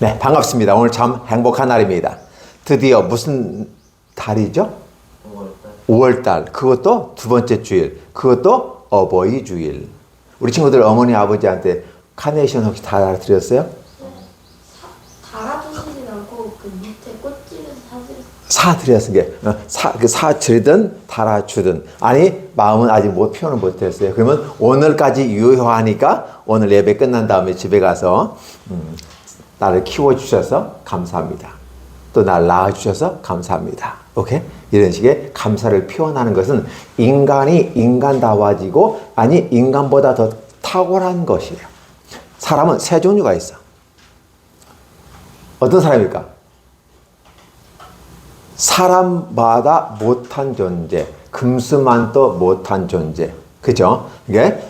네, 반갑습니다. 오늘 참 행복한 날입니다. 드디어 무슨 달이죠? 5월달. 그것도 두 번째 주일. 그것도 어버이 주일. 우리 친구들 어머니 아버지한테 카네이션 혹시 다 드렸어요? 달아주시진 않고 그 밑에 꽃집에서 사드렸어요. 사드리든 달아주든. 아니, 마음은 아직 표현을 못했어요. 그러면 오늘까지 유효하니까 오늘 예배 끝난 다음에 집에 가서 나를 키워주셔서 감사합니다. 또 날 낳아주셔서 감사합니다. 오케이? 이런 식의 감사를 표현하는 것은 인간이 인간다워지고, 아니, 인간보다 더 탁월한 것이에요. 사람은 세 종류가 있어. 어떤 사람일까? 사람마다 못한 존재, 금수만도 못한 존재. 그죠? 이게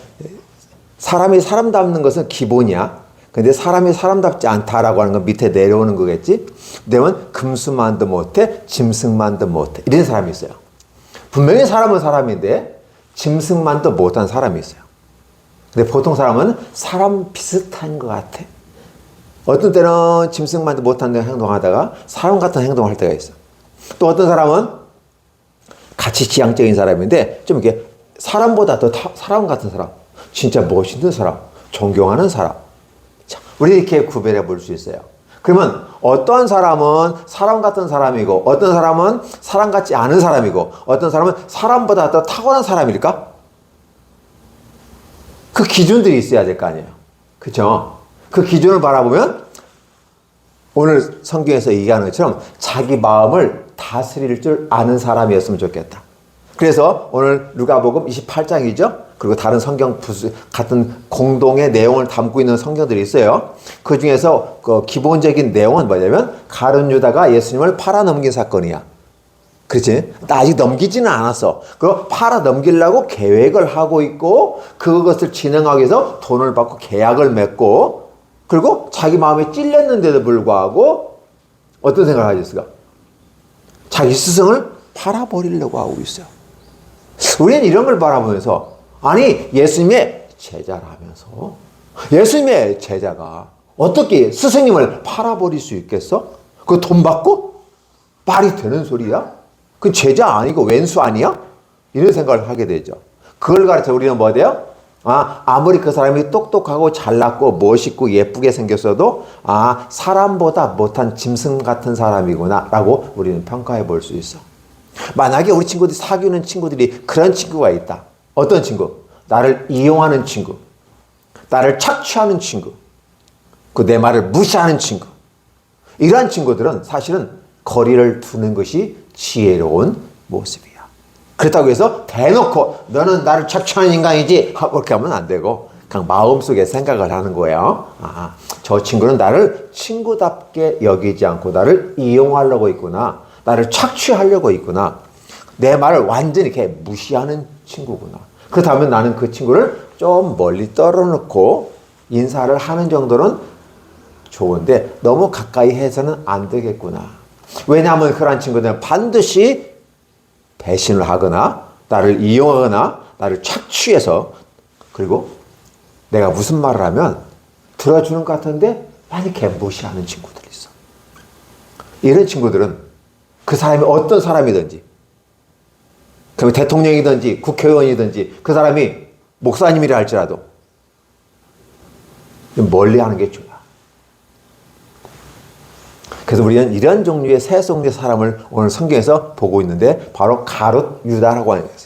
사람이 사람답는 것은 기본이야. 근데 사람이 사람답지 않다라고 하는 건 밑에 내려오는 거겠지? 그러면 금수만도 못해, 짐승만도 못해. 이런 사람이 있어요. 분명히 사람은 사람인데 짐승만도 못한 사람이 있어요. 근데 보통 사람은 사람 비슷한 것 같아. 어떤 때는 짐승만도 못한 행동하다가 사람 같은 행동을 할 때가 있어. 또 어떤 사람은 같이 지향적인 사람인데 좀 이렇게 사람보다 더 사람 같은 사람, 진짜 멋있는 사람, 존경하는 사람. 자, 우리 이렇게 구별해 볼 수 있어요. 그러면 어떤 사람은 사람 같은 사람이고, 어떤 사람은 사람 같지 않은 사람이고, 어떤 사람은 사람보다 더 탁월한 사람일까? 그 기준들이 있어야 될 거 아니에요. 그렇죠? 그 기준을 바라보면 오늘 성경에서 얘기하는 것처럼 자기 마음을 다스릴 줄 아는 사람이었으면 좋겠다. 그래서 오늘 누가복음 28장이죠. 그리고 다른 성경 같은 공동의 내용을 담고 있는 성경들이 있어요. 그 중에서 그 기본적인 내용은 뭐냐면 가룟 유다가 예수님을 팔아 넘긴 사건이야. 그렇지? 아직 넘기지는 않았어. 그거 팔아 넘기려고 계획을 하고 있고, 그것을 진행하기 위해서 돈을 받고 계약을 맺고, 그리고 자기 마음에 찔렸는데도 불구하고 어떤 생각을 하셨을까? 자기 스승을 팔아버리려고 하고 있어요. 우리는 이런 걸 바라보면서, 아니, 예수님의 제자라면서 예수님의 제자가 어떻게 스승님을 팔아버릴 수 있겠어? 그 돈 받고? 말이 되는 소리야? 그 제자 아니고 왼수 아니야? 이런 생각을 하게 되죠. 그걸 가르쳐 우리는 뭐 돼요? 아무리 그 사람이 똑똑하고 잘났고 멋있고 예쁘게 생겼어도 사람보다 못한 짐승 같은 사람이구나 라고 우리는 평가해 볼 수 있어. 만약에 우리 친구들이 사귀는 친구들이 그런 친구가 있다. 어떤 친구? 나를 이용하는 친구, 나를 착취하는 친구, 그 내 말을 무시하는 친구. 이러한 친구들은 사실은 거리를 두는 것이 지혜로운 모습이야. 그렇다고 해서 대놓고 너는 나를 착취하는 인간이지 그렇게 하면 안 되고, 그냥 마음속에 생각을 하는 거예요. 저 친구는 나를 친구답게 여기지 않고 나를 이용하려고 있구나, 나를 착취하려고 있구나, 내 말을 완전히 이렇게 무시하는 친구구나. 그렇다면 나는 그 친구를 좀 멀리 떨어놓고 인사를 하는 정도는 좋은데 너무 가까이 해서는 안 되겠구나. 왜냐하면 그런 친구들은 반드시 배신을 하거나 나를 이용하거나 나를 착취해서, 그리고 내가 무슨 말을 하면 들어주는 것 같은데 많이 무시하는 친구들이 있어. 이런 친구들은 그 사람이 어떤 사람이든지, 그럼 대통령이든지 국회의원이든지 그 사람이 목사님이라 할지라도 멀리 하는 게 좋아. 그래서 우리는 이런 종류의 세 종류의 사람을 오늘 성경에서 보고 있는데 바로 가룟 유다라고 하는 거예요.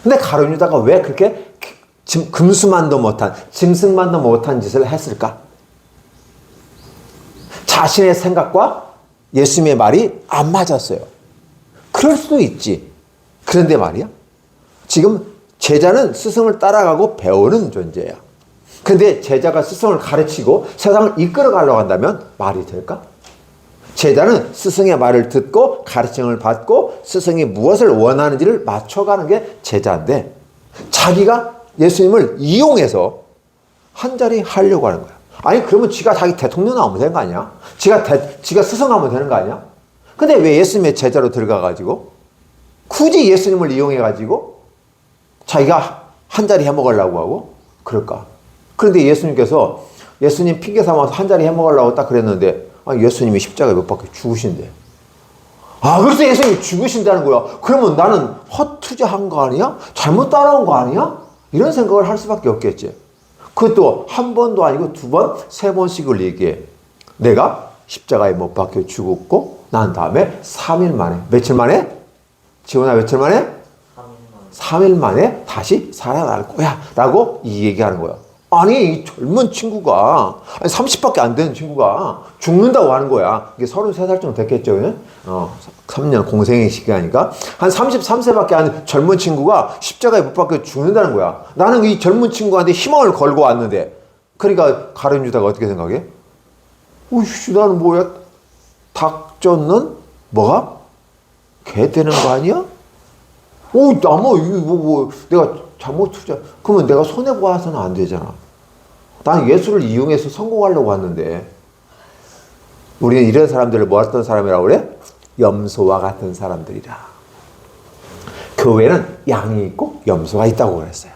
근데 가룟 유다가 왜 그렇게 금수만도 못한, 짐승만도 못한 짓을 했을까? 자신의 생각과 예수님의 말이 안 맞았어요. 그럴 수도 있지. 그런데 말이야, 지금 제자는 스승을 따라가고 배우는 존재야. 근데 제자가 스승을 가르치고 세상을 이끌어 가려고 한다면 말이 될까? 제자는 스승의 말을 듣고 가르침을 받고 스승이 무엇을 원하는지를 맞춰가는 게 제자인데, 자기가 예수님을 이용해서 한 자리 하려고 하는 거야. 아니, 그러면 지가 자기 대통령 나오면 되는 거 아니야? 지가 스승하면 되는 거 아니야? 근데 왜 예수님의 제자로 들어가가지고 굳이 예수님을 이용해가지고 자기가 한 자리 해먹으려고 하고 그럴까? 그런데 예수님께서 예수님 핑계 삼아서 한 자리 해먹으려고 딱 그랬는데, 아니, 예수님이 십자가에 못 박혀 죽으신대. 아, 그래서 예수님이 죽으신다는 거야. 그러면 나는 헛투자한 거 아니야? 잘못 따라온 거 아니야? 이런 생각을 할 수밖에 없겠지. 그것도 한 번도 아니고 두 번, 세 번씩을 얘기해. 내가 십자가에 못 박혀 죽었고, 난 다음에 3일 만에, 며칠 만에? 지원아, 며칠 만에? 3일 만에 다시 살아날 거야. 라고 이 얘기하는 거야. 아니, 이 젊은 친구가, 아니, 30밖에 안 되는 친구가 죽는다고 하는 거야. 이게 33살쯤 됐겠죠. 3년 공생의 시기하니까. 한 33세밖에 안 되는 젊은 친구가 십자가에 못 박혀 죽는다는 거야. 나는 이 젊은 친구한테 희망을 걸고 왔는데. 그러니까 가룟 유다가 어떻게 생각해? 오이씨, 나는 뭐야? 닭 쫓는 뭐가? 개 되는 거 아니야? 오, 나뭐 이거 뭐 내가 잘못 투자. 그러면 내가 손해 보아서는 안 되잖아. 난 예수를 이용해서 성공하려고 왔는데. 우리는 이런 사람들을 뭐 어떤 사람이라고 그래? 염소와 같은 사람들이라. 교회는 양이 있고 염소가 있다고 그랬어요.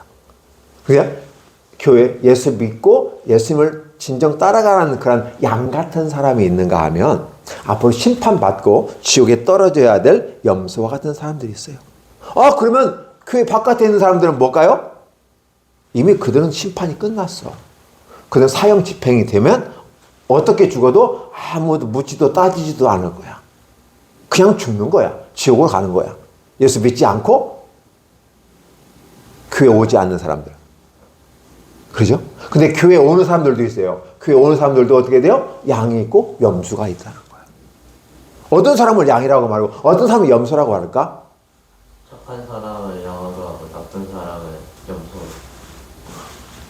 그게 교회 예수 믿고 예수님을 진정 따라가는 그런 양 같은 사람이 있는가 하면 앞으로 심판받고 지옥에 떨어져야 될 염소와 같은 사람들이 있어요. 아, 그러면 교회 바깥에 있는 사람들은 뭘까요? 이미 그들은 심판이 끝났어. 그들은 사형 집행이 되면 어떻게 죽어도 아무도 묻지도 따지지도 않을 거야. 그냥 죽는 거야. 지옥으로 가는 거야. 예수 믿지 않고 교회 오지 않는 사람들. 그죠? 근데 교회 오는 사람들도 있어요. 교회 오는 사람들도 어떻게 돼요? 양이 있고 염소가 있다는 거야. 어떤 사람을 양이라고 말하고 어떤 사람을 염소라고 할까? 착한 사람을 양으로 하고 나쁜 사람을 염소로.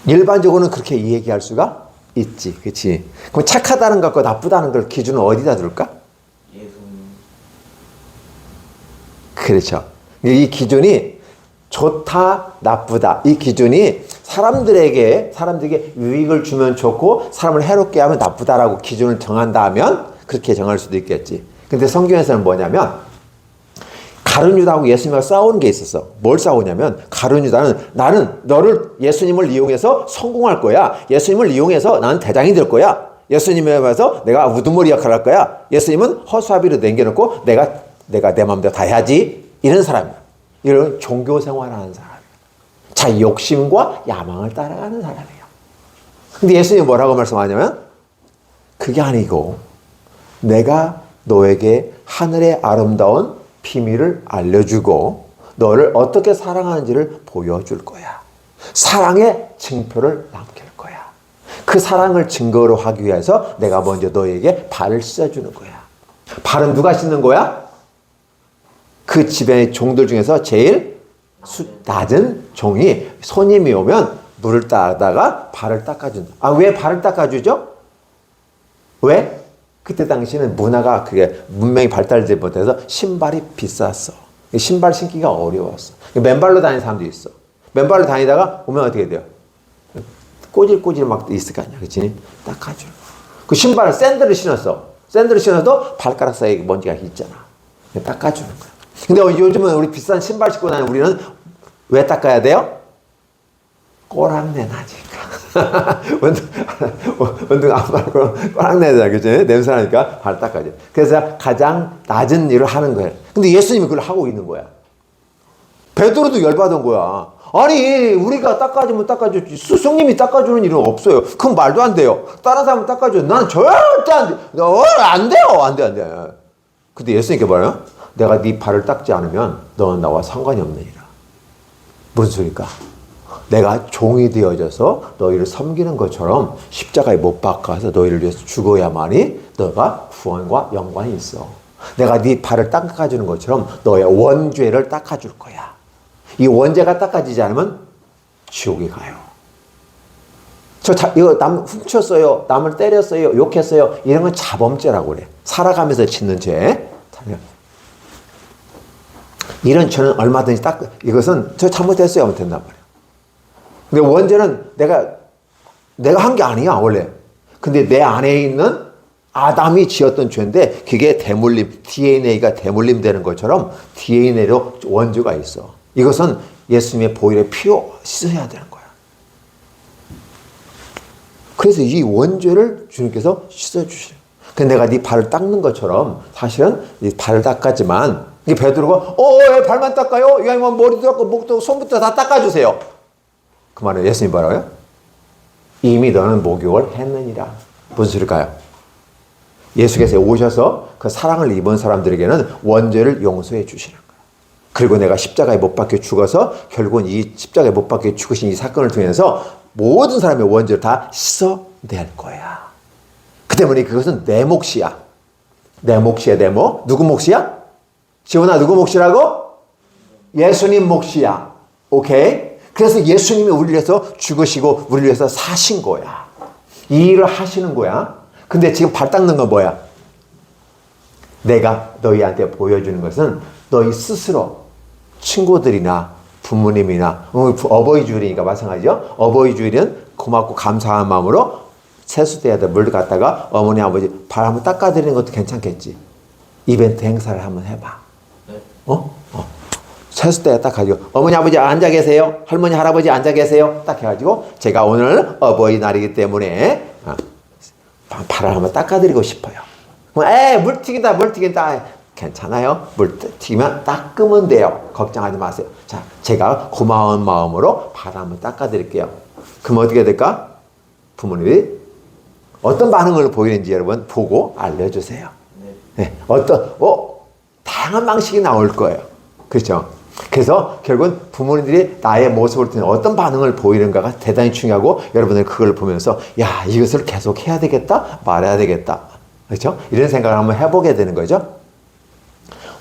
일반적으로는 그렇게 얘기할 수가 있지. 그렇지? 그럼 착하다는 것과 나쁘다는 걸 기준은 어디다 둘까? 예수님. 그렇죠. 이 기준이 좋다, 나쁘다. 이 기준이 사람들에게 유익을 주면 좋고 사람을 해롭게 하면 나쁘다라고 기준을 정한다면 그렇게 정할 수도 있겠지. 근데 성경에서는 뭐냐면 가룟 유다하고 예수님과 싸우는 게 있었어. 뭘 싸우냐면 가룟 유다는 나는 너를 예수님을 이용해서 성공할 거야. 예수님을 이용해서 나는 대장이 될 거야. 예수님에 와서 내가 우두머리 역할을 할 거야. 예수님은 허수아비로 남겨놓고 내가 내 마음대로 다 해야지. 이런 사람이야. 이런 종교 생활하는 사람이야. 자기 욕심과 야망을 따라가는 사람이에요. 근데 예수님이 뭐라고 말씀하냐면 그게 아니고 내가 너에게 하늘의 아름다운 비밀을 알려주고 너를 어떻게 사랑하는지를 보여줄 거야. 사랑의 증표를 남길 거야. 그 사랑을 증거로 하기 위해서 내가 먼저 너에게 발을 씻어주는 거야. 발은 누가 씻는 거야? 그 집의 종들 중에서 제일 낮은 종이 손님이 오면 물을 따다가 발을 닦아준다. 아, 왜 발을 닦아주죠? 왜? 그때 당시에는 문화가 그게 문명이 발달되지 못해서 신발이 비쌌어. 신발 신기가 어려웠어. 맨발로 다니는 사람도 있어. 맨발로 다니다가 오면 어떻게 돼요? 꼬질꼬질 막 있을 거 아니야. 그치? 닦아줘. 그 신발을 샌들을 신었어. 샌들을 신어도 발가락 사이에 먼지가 있잖아. 닦아주는 거야. 근데 요즘은 우리 비싼 신발 신고 다니는 우리는 왜 닦아야 돼요? 꼬랑내 나니까. 원등 안 말고 꼬랑내 나니까. 그치? 냄새 나니까 발 닦아줘. 그래서 가장 낮은 일을 하는 거예요. 근데 예수님이 그걸 하고 있는 거야. 베드로도 열받은 거야. 아니, 우리가 닦아주면 닦아줬지. 스승님이 닦아주는 일은 없어요. 그건 말도 안 돼요. 다른 사람은 닦아줘. 나는 절대 안 돼. 안 돼요. 안 돼. 근데 예수님께 뭐래요? 내가 네 발을 닦지 않으면 너는 나와 상관이 없느니라. 무슨 소리일까? 내가 종이 되어져서 너희를 섬기는 것처럼 십자가에 못 박아서 너희를 위해서 죽어야만이 너가 구원과 영광이 있어. 내가 네 발을 닦아주는 것처럼 너의 원죄를 닦아줄 거야. 이 원죄가 닦아지지 않으면 지옥에 가요. 이거 남 훔쳤어요. 남을 때렸어요. 욕했어요. 이런 건 자범죄라고 그래. 살아가면서 짓는 죄. 이런 죄는 얼마든지 이것은 저 잘못했어요 하면 된단 말이에요. 근데 원죄는 내가 한 게 아니야, 원래. 근데 내 안에 있는 아담이 지었던 죄인데 그게 대물림, DNA가 대물림 되는 것처럼 DNA로 원죄가 있어. 이것은 예수님의 보혈의 피로 씻어야 되는 거야. 그래서 이 원죄를 주님께서 씻어주시래요. 근데 내가 네 발을 닦는 것처럼 사실은 네 발을 닦았지만 이게 베드로가 왜 발만 닦아요? 야, 뭐 머리도 닦고 목도 손부터 다 닦아주세요. 그 말은 예수님 뭐라고요? 이미 너는 목욕을 했느니라. 무슨 소리일까요? 예수께서 오셔서 그 사랑을 입은 사람들에게는 원죄를 용서해 주시는 거예요. 그리고 내가 십자가에 못 박혀 죽어서 결국은 이 십자가에 못 박혀 죽으신 이 사건을 통해서 모든 사람의 원죄를 다 씻어낼 거야. 그 때문에 그것은 내 몫이야. 내 몫이야, 내 몫. 누구 몫이야? 지원아, 누구 몫이라고? 예수님 몫이야. 오케이? 그래서 예수님이 우리를 위해서 죽으시고 우리를 위해서 사신 거야. 이 일을 하시는 거야. 근데 지금 발 닦는 건 뭐야? 내가 너희한테 보여주는 것은 너희 스스로 친구들이나 부모님이나 어버이 주일이니까 마찬가지죠. 어버이 주일은 고맙고 감사한 마음으로 세수대에다 물 갖다가 어머니 아버지 발 한번 닦아드리는 것도 괜찮겠지. 이벤트 행사를 한번 해봐. 네. 세수대에 딱 가지고 어머니 아버지 앉아 계세요. 할머니 할아버지 앉아 계세요. 딱 해가지고 제가 오늘 어버이날이기 때문에 발을 한번 닦아드리고 싶어요. 물 튀긴다 물 튀긴다. 괜찮아요. 물 튀기면 닦으면 돼요. 걱정하지 마세요. 자, 제가 고마운 마음으로 발 한번 닦아드릴게요. 그럼 어떻게 될까? 부모님이 어떤 반응을 보이는지 여러분 보고 알려주세요. 네. 다양한 방식이 나올 거예요. 그렇죠? 그래서 결국은 부모님들이 나의 모습을 통해 어떤 반응을 보이는가가 대단히 중요하고 여러분들 그걸 보면서 야, 이것을 계속 해야 되겠다? 말해야 되겠다. 그렇죠? 이런 생각을 한번 해보게 되는 거죠.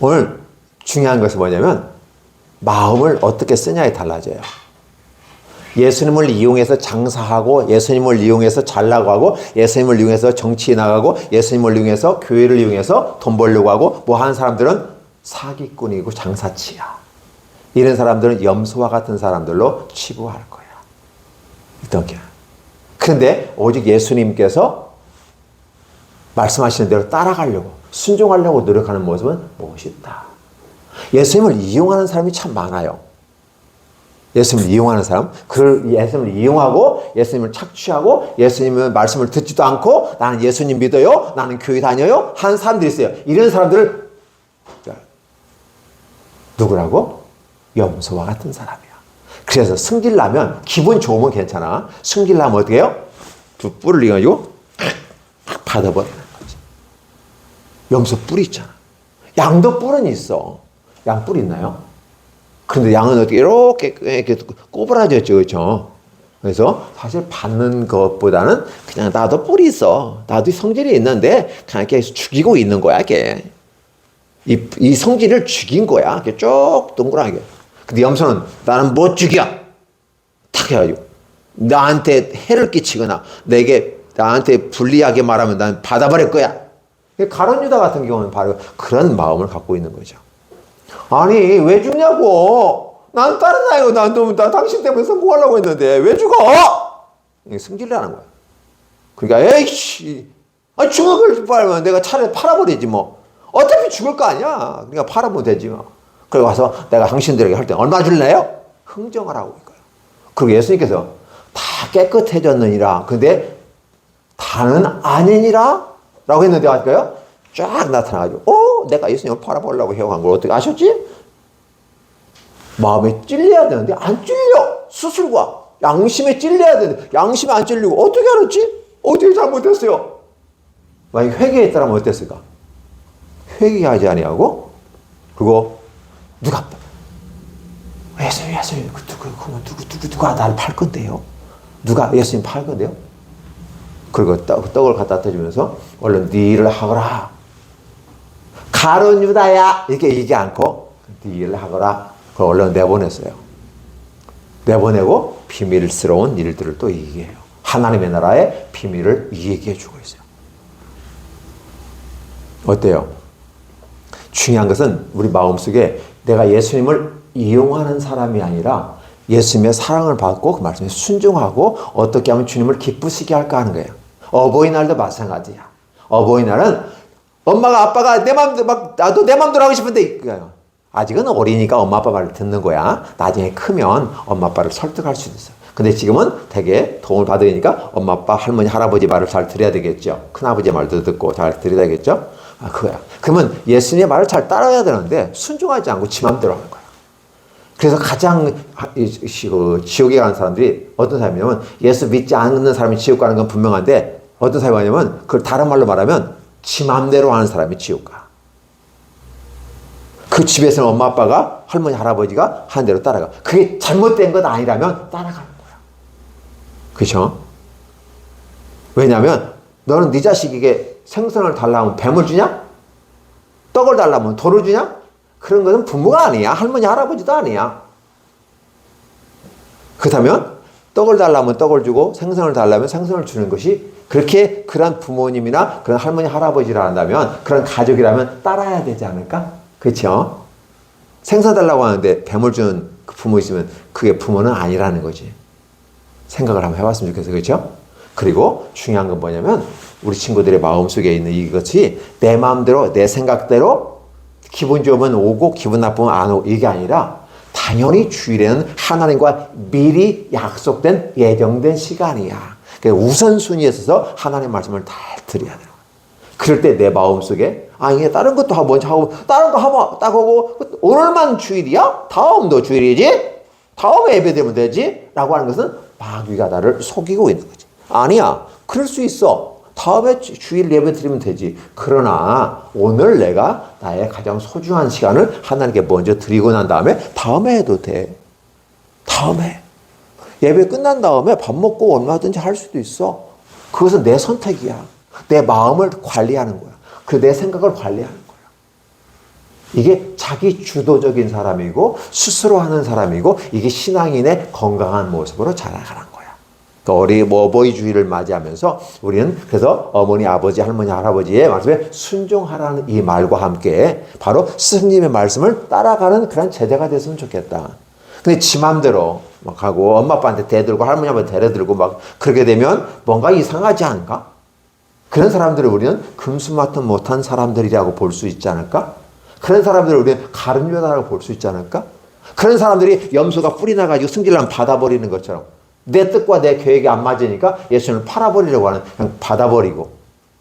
오늘 중요한 것은 뭐냐면 마음을 어떻게 쓰냐에 달라져요. 예수님을 이용해서 장사하고 예수님을 이용해서 잘나고 하고 예수님을 이용해서 정치에 나가고 예수님을 이용해서 교회를 이용해서 돈 벌려고 하고 뭐 하는 사람들은 사기꾼이고 장사치야. 이런 사람들은 염소와 같은 사람들로 치부할 거야. 이렇게. 그런데 오직 예수님께서 말씀하시는 대로 따라가려고 순종하려고 노력하는 모습은 멋있다. 예수님을 이용하는 사람이 참 많아요. 예수님을 이용하는 사람, 그 예수님을 이용하고 예수님을 착취하고 예수님의 말씀을 듣지도 않고 나는 예수님 믿어요, 나는 교회 다녀요 하는 사람들이 있어요. 이런 사람들 누구라고? 염소와 같은 사람이야. 그래서 승질나면 기분 좋으면 괜찮아. 승질나면 어떻게 해요? 두 뿔을 이어가지고 팍 받아버리는 거지. 염소 뿔이 있잖아. 양도 뿔은 있어. 양 뿔 있나요? 그런데 양은 어떻게 이렇게 꼬부라졌죠, 그렇죠? 그래서 사실 받는 것보다는 그냥 나도 뿔이 있어. 나도 성질이 있는데 그냥 이렇게 죽이고 있는 거야, 이게. 이 성질을 죽인 거야. 이렇게 쭉 동그랗게. 근데 염소는 나는 못 죽여. 탁 해가지고 나한테 해를 끼치거나 나한테 불리하게 말하면 난 받아버릴 거야. 가룟 유다 같은 경우는 바로 그런 마음을 갖고 있는 거죠. 아니 왜 죽냐고. 난 다른 아이고 나 당신 때문에 성공하려고 했는데 왜 죽어? 이게 승질을 하는 거야. 그러니까 에이씨 죽을 빨면 내가 차라리 팔아버리지 뭐. 어차피 죽을 거 아니야. 그러니까 팔아보면 되지 뭐. 그리고 와서 내가 당신들에게 할 때 얼마 줄래요? 흥정을 하고 있고요. 그리고 예수님께서 다 깨끗해졌느니라. 근데 다는 아니니라 라고 했는데 할까요? 쫙 나타나가지고 내가 예수님을 팔아보려고 해온 걸 어떻게 아셨지? 마음에 찔려야 되는데 안 찔려. 수술과 양심에 찔려야 되는데 양심에 안 찔리고 어떻게 알았지? 어떻게 잘못했어요? 만약에 회개했더라면 어땠을까? 회개하지 아니하고 그리고 예수님 누가 나를 팔 건데요? 누가 예수님 팔 건데요? 그리고 떡을 갖다 대주면서 얼른 네 일을 하거라. 가룟 유다야 이렇게 얘기 않고 네 일을 하거라. 그걸 얼른 내보냈어요. 내보내고 비밀스러운 일들을 또 얘기해요. 하나님의 나라의 비밀을 얘기해 주고 있어요. 어때요? 중요한 것은 우리 마음속에 내가 예수님을 이용하는 사람이 아니라 예수님의 사랑을 받고 그 말씀에 순종하고 어떻게 하면 주님을 기쁘시게 할까 하는 거예요. 어버이날도 마찬가지야. 어버이날은 엄마가 아빠가 나도 내 맘대로 하고 싶은데 아직은 어리니까 엄마 아빠 말을 듣는 거야. 나중에 크면 엄마 아빠를 설득할 수도 있어. 근데 지금은 되게 도움을 받으니까 엄마, 아빠, 할머니, 할아버지 말을 잘 들어야 되겠죠. 큰아버지 말도 듣고 잘 들어야 되겠죠. 아, 그거야. 그러면 예수님의 말을 잘 따라야 되는데 순종하지 않고 지 맘대로 하는 거야. 그래서 가장 지옥에 가는 사람들이 어떤 사람이냐면 예수 믿지 않는 사람이 지옥 가는 건 분명한데 어떤 사람이 뭐냐면 그걸 다른 말로 말하면 지 맘대로 하는 사람이 지옥 가. 그 집에서는 엄마 아빠가 할머니 할아버지가 한 대로 따라가. 그게 잘못된 것 아니라면 따라가는 거야. 그렇죠? 왜냐하면 너는 네 자식에게 생선을 달라면 뱀을 주냐? 떡을 달라면 돌을 주냐? 그런 것은 부모가 아니야. 할머니 할아버지도 아니야. 그렇다면 떡을 달라면 떡을 주고 생선을 달라면 생선을 주는 것이 그렇게 그런 부모님이나 그런 할머니 할아버지라 한다면 그런 가족이라면 따라야 되지 않을까? 그렇죠? 생선 달라고 하는데 뱀을 주는 그 부모 있으면 그게 부모는 아니라는 거지. 생각을 한번 해봤으면 좋겠어요. 그렇죠? 그리고 중요한 건 뭐냐면 우리 친구들의 마음속에 있는 이것이 내 마음대로 내 생각대로 기분 좋으면 오고 기분 나쁘면 안 오고 이게 아니라 당연히 주일에는 하나님과 미리 약속된 예정된 시간이야. 그러니까 우선순위에 있어서 하나님 말씀을 다 드려야 돼요. 그럴 때 내 마음속에 아니 다른 것도 하고 먼저 하고 다른 거 하고 딱 하고 오늘만 주일이야? 다음도 주일이지? 다음에 예배되면 되지? 라고 하는 것은 마귀가 나를 속이고 있는 거지. 아니야. 그럴 수 있어. 다음에 주일 예배 드리면 되지. 그러나 오늘 내가 나의 가장 소중한 시간을 하나님께 먼저 드리고 난 다음에 다음에 해도 돼. 다음에. 예배 끝난 다음에 밥 먹고 얼마든지 할 수도 있어. 그것은 내 선택이야. 내 마음을 관리하는 거야. 그 내 생각을 관리하는 거야. 이게 자기 주도적인 사람이고 스스로 하는 사람이고 이게 신앙인의 건강한 모습으로 자라가는 거야. 어버이 주일을 맞이하면서 우리는 그래서 어머니, 아버지, 할머니, 할아버지의 말씀에 순종하라는 이 말과 함께 바로 스승님의 말씀을 따라가는 그런 제자가 됐으면 좋겠다. 근데 지 맘대로 막 하고 엄마 아빠한테 대들고 할머니 아버지 대들고 막 그렇게 되면 뭔가 이상하지 않을까? 그런 사람들을 우리는 금수마트 못한 사람들이라고 볼 수 있지 않을까? 그런 사람들을 우리는 가룟유다라고 볼 수 있지 않을까? 그런 사람들이 염소가 뿔이 나가지고 승질나면 받아버리는 것처럼 내 뜻과 내 계획이 안 맞으니까 예수님을 팔아버리려고 하는 그냥 받아버리고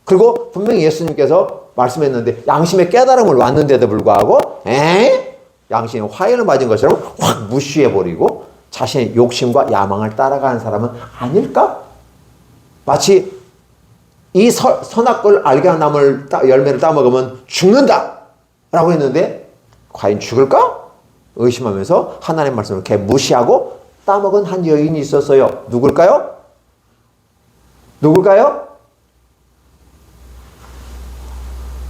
그리고 분명히 예수님께서 말씀했는데 양심의 깨달음을 왔는데도 불구하고 양심의 화해를 맞은 것처럼 확 무시해버리고 자신의 욕심과 야망을 따라가는 사람은 아닐까? 마치 이 선악과를 알게 한 나물 열매를 따먹으면 죽는다 라고 했는데 과연 죽을까? 의심하면서 하나님의 말씀을 이렇게 무시하고 따먹은 한 여인이 있었어요. 누굴까요? 누굴까요?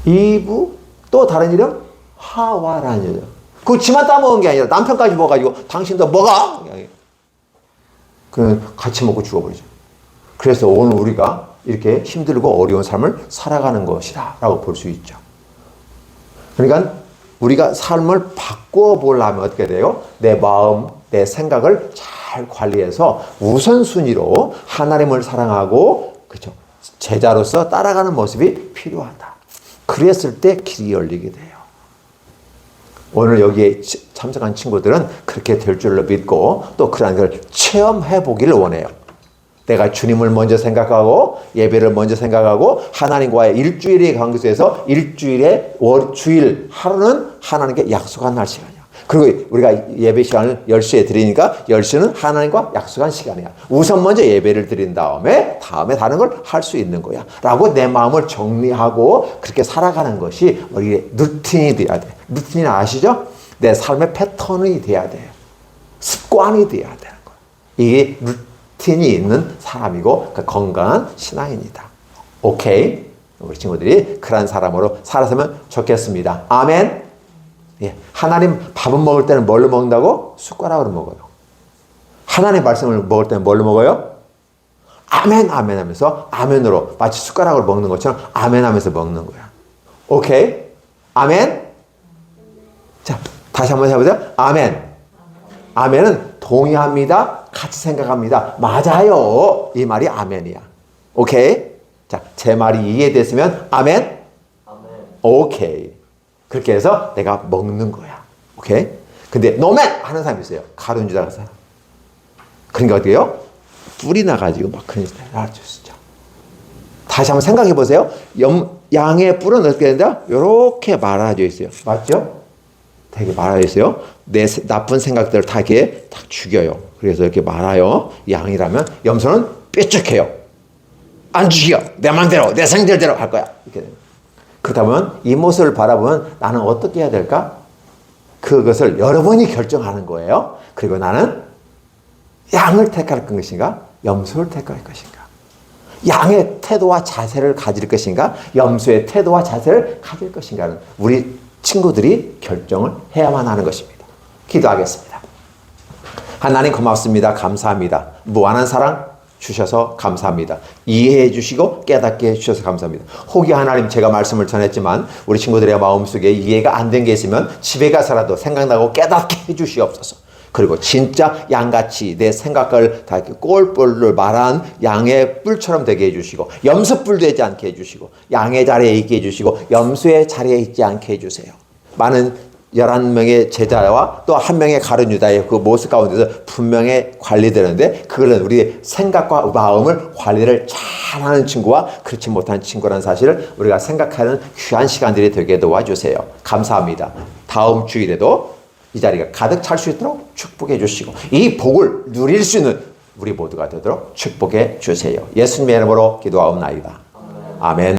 이브 또 다른 이름? 하와라는 여자. 그 지만 따먹은 게 아니라 남편까지 먹어가지고 당신도 먹어! 그냥 같이 먹고 죽어버리죠. 그래서 오늘 우리가 이렇게 힘들고 어려운 삶을 살아가는 것이다 라고 볼 수 있죠. 그러니까 우리가 삶을 바꾸어 보려면 어떻게 돼요? 내 마음, 내 생각을 잘 관리해서 우선순위로 하나님을 사랑하고 그렇죠? 제자로서 따라가는 모습이 필요하다. 그랬을 때 길이 열리게 돼요. 오늘 여기에 참석한 친구들은 그렇게 될 줄로 믿고 또 그런 걸 체험해 보기를 원해요. 내가 주님을 먼저 생각하고 예배를 먼저 생각하고 하나님과의 일주일의 관계에서 일주일의 주일 하루는 하나님께 약속한 날 시간이야. 그리고 우리가 예배 시간을 10시에 드리니까 10시는 하나님과 약속한 시간이야. 우선 먼저 예배를 드린 다음에 다른 걸 할 수 있는 거야. 라고 내 마음을 정리하고 그렇게 살아가는 것이 우리의 루틴이 돼야 돼. 루틴이 아시죠? 내 삶의 패턴이 돼야 돼요. 습관이 돼야 되는 거야. 이게 루틴이 있는 사람이고 그 건강한 신앙인이다. 오케이? 우리 친구들이 그런 사람으로 살았으면 좋겠습니다. 아멘. 예. 하나님 밥은 먹을 때는 뭘로 먹는다고? 숟가락으로 먹어요. 하나님 말씀을 먹을 때는 뭘로 먹어요? 아멘 아멘 하면서 아멘으로 마치 숟가락으로 먹는 것처럼 아멘 하면서 먹는 거야. 오케이? 아멘? 자, 다시 한번 해보세요. 아멘. 아멘은 동의합니다. 같이 생각합니다. 맞아요. 이 말이 아멘이야. 오케이? 자, 제 말이 이해됐으면 아멘? 아멘. 오케이. 그렇게 해서 내가 먹는 거야. 오케이? 근데 노멘! 하는 사람이 있어요. 가룟유다 사람. 그러니까 어떻게요? 뿔이 나가지고 막 그런 짓을 알아주시죠. 다시 한번 생각해 보세요. 양의 뿔은 어떻게 된다? 이렇게 말아져 있어요. 맞죠? 되게 말아져 있어요. 내 나쁜 생각들을 다 이렇게 딱 죽여요. 그래서 이렇게 말아요. 양이라면 염소는 뾰족해요. 안 죽여. 내 맘대로, 내 생각대로 할 거야. 이렇게 됩니다. 그렇다면 이 모습을 바라보면 나는 어떻게 해야 될까? 그것을 여러분이 결정하는 거예요. 그리고 나는 양을 택할 것인가? 염소를 택할 것인가? 양의 태도와 자세를 가질 것인가? 염소의 태도와 자세를 가질 것인가는 우리 친구들이 결정을 해야만 하는 것입니다. 기도하겠습니다. 하나님 고맙습니다. 감사합니다. 무한한 사랑 주셔서 감사합니다. 이해해 주시고 깨닫게 해주셔서 감사합니다. 혹여 하나님 제가 말씀을 전했지만 우리 친구들의 마음속에 이해가 안 된 게 있으면 집에 가서라도 생각나고 깨닫게 해주시옵소서. 그리고 진짜 양같이 내 생각을 다 이렇게 꼴뿔을 말한 양의 뿔처럼 되게 해주시고 염소뿔 되지 않게 해주시고 양의 자리에 있게 해주시고 염소의 자리에 있지 않게 해주세요. 많은 11명의 제자와 또 한 명의 가룟 유다의 그 모습 가운데서 분명히 관리되는데 그거는 우리 생각과 마음을 관리를 잘하는 친구와 그렇지 못한 친구라는 사실을 우리가 생각하는 귀한 시간들이 되게 도와주세요. 감사합니다. 다음 주일에도 이 자리가 가득 찰 수 있도록 축복해 주시고 이 복을 누릴 수 있는 우리 모두가 되도록 축복해 주세요. 예수님의 이름으로 기도하옵나이다. 아멘.